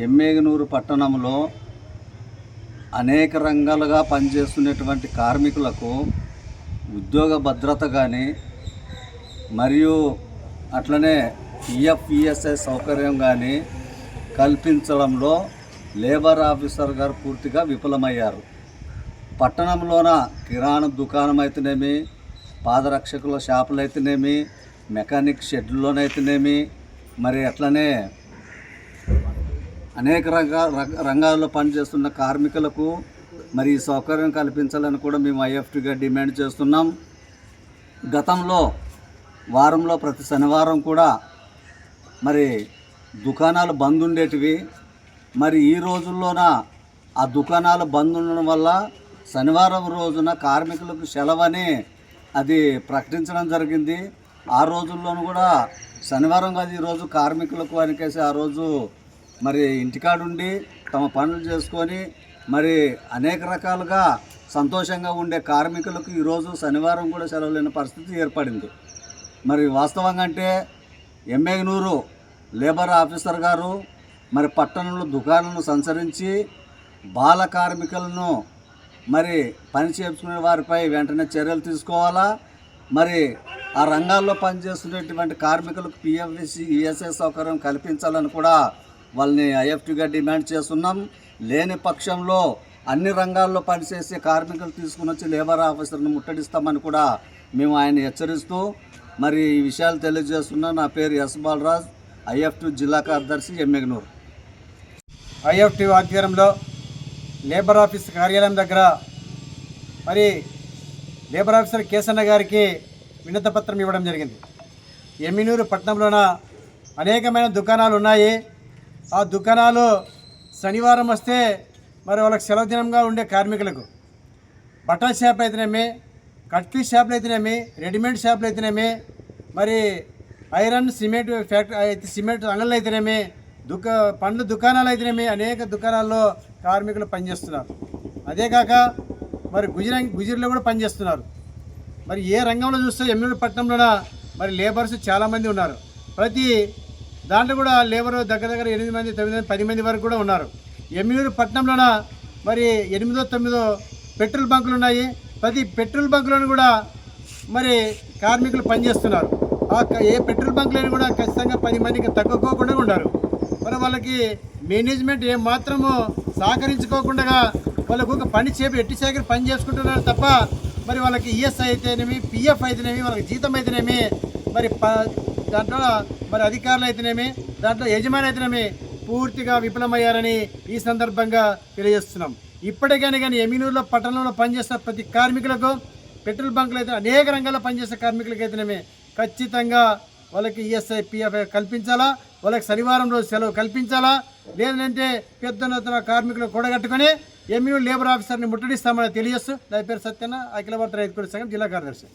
ఎమ్మిగనూరు పట్టణంలో అనేక రంగాలుగా పనిచేస్తున్నటువంటి కార్మికులకు ఉద్యోగ భద్రత కానీ మరియు అట్లనే ఈఎఫ్ఈఎస్ఐ సౌకర్యం కానీ కల్పించడంలో లేబర్ ఆఫీసర్ గారు పూర్తిగా విఫలమయ్యారు. పట్టణంలోన కిరాణా దుకాణం అయితేనేమి, పాదరక్షకుల షాపులు అయితేనేమి, మెకానిక్ షెడ్లోనైతేనేమి, మరి అట్లనే అనేక రంగాల్లో పనిచేస్తున్న కార్మికులకు మరి ఈ సౌకర్యం కల్పించాలని కూడా మేము ఐఎఫ్టీగా డిమాండ్ చేస్తున్నాం. గతంలో వారంలో ప్రతి శనివారం కూడా మరి దుకాణాలు బంద్ ఉండేటివి. మరి ఈ రోజుల్లోన ఆ దుకాణాలు బంద్ ఉండడం వల్ల శనివారం రోజున కార్మికులకు సెలవని అది ప్రకటించడం జరిగింది. ఆ రోజుల్లోనూ కూడా శనివారం కాదు ఈరోజు కార్మికులకు అనికేసి ఆ రోజు మరి ఇంటికాడుండి తమ పనులు చేసుకొని మరి అనేక రకాలుగా సంతోషంగా ఉండే కార్మికులకు ఈరోజు శనివారం కూడా సెలవు లేని పరిస్థితి ఏర్పడింది. మరి వాస్తవంగా అంటే ఎమ్మిగనూరు లేబర్ ఆఫీసర్ గారు మరి పట్టణంలో దుకాణాలను సంచరించి బాల కార్మికులను మరి పని చేసుకునే వారిపై వెంటనే చర్యలు తీసుకోవాలా. మరి ఆ రంగాల్లో పనిచేస్తున్నటువంటి కార్మికులకు పిఎఫ్సి ఈఎస్ఐ సౌకర్యం కల్పించాలని కూడా వాళ్ళని ఐఎఫ్టీగా డిమాండ్ చేస్తున్నాం. లేని పక్షంలో అన్ని రంగాల్లో పనిచేసే కార్మికులు తీసుకుని వచ్చి లేబర్ ఆఫీసర్ని ముట్టడిస్తామని కూడా మేము ఆయన హెచ్చరిస్తూ మరి ఈ విషయాలు తెలియజేస్తున్నాం. నా పేరు ఎస్ బాలరాజ్, ఐఎఫ్టీ జిల్లా కార్యదర్శి, ఎమ్మిగనూరు. ఐఎఫ్టీ ఆధ్వర్యంలో లేబర్ ఆఫీస్ కార్యాలయం దగ్గర మరి లేబర్ ఆఫీసర్ కేసన్న గారికి వినతిపత్రం ఇవ్వడం జరిగింది. ఎమ్మిగనూరు పట్టణంలోన అనేకమైన దుకాణాలు ఉన్నాయి. ఆ దుకాణాలు శనివారం వస్తే మరి వాళ్ళకి సెలవు దినంగా ఉండే కార్మికులకు బట్టల షాప్ అయితేనేమి, కట్లీ షాపులు అయితేనేమి, రెడీమేడ్ షాపులు అయితేనేమి, మరి ఐరన్ సిమెంట్ ఫ్యాక్టరీ సిమెంట్ అంగళ్ళు అయితేనేమి, పండ్ల దుకాణాలు అయితేనేమి అనేక దుకాణాల్లో కార్మికులు పనిచేస్తున్నారు. అదే కాక మరి గుజరీలో కూడా పనిచేస్తున్నారు. మరి ఏ రంగంలో చూస్తే ఎమ్మిగనూరు పట్టణంలోన మరి లేబర్స్ చాలామంది ఉన్నారు. ప్రతి దాంట్లో కూడా లేబరు దగ్గర 8 మంది 9 మంది 10 మంది వరకు కూడా ఉన్నారు. ఎమ్మిగనూరు పట్టణంలోన మరి 8 9 పెట్రోల్ బంకులు ఉన్నాయి. ప్రతి పెట్రోల్ బంకులను కూడా మరి కార్మికులు పనిచేస్తున్నారు. ఏ పెట్రోల్ బంకులను కూడా ఖచ్చితంగా 10 మందికి తక్కువకోకుండా ఉన్నారు. మరి వాళ్ళకి మేనేజ్మెంట్ ఏమాత్రము సహకరించుకోకుండా వాళ్ళకు ఒక పని ఎట్టి సేకరి పని చేసుకుంటున్నారు తప్ప మరి వాళ్ళకి ఈఎస్ఐ అయితేనేమి, పిఎఫ్ అయితేనేమి, వాళ్ళకి జీతం అయితేనేమి, మరి దాంట్లో మరి అధికారులు అయితేనేమి, దాంట్లో యజమాని అయితేనేమి పూర్తిగా విఫలమయ్యారని ఈ సందర్భంగా తెలియజేస్తున్నాం. ఇప్పటికైనా కానీ ఎమ్మిగనూరులో పట్టణంలో పనిచేస్తున్న ప్రతి కార్మికులకు, పెట్రోల్ బంకులు అయితే అనేక రంగాల్లో పనిచేసే కార్మికులకి అయితేనేమి ఖచ్చితంగా వాళ్ళకి ఈఎస్ఐ పిఎఫ్ కల్పించాలా, వాళ్ళకి శనివారం రోజు సెలవు కల్పించాలా. లేదంటే పెద్ద కార్మికులు కూడగట్టుకొని ఎమ్మిగనూరు లేబర్ ఆఫీసర్ని ముట్టడిస్తామని తెలియజేస్తూ నా పేరు సత్యన్న, అఖిల భారత రైతు కూలీ సంఘం జిల్లా కార్యదర్శి.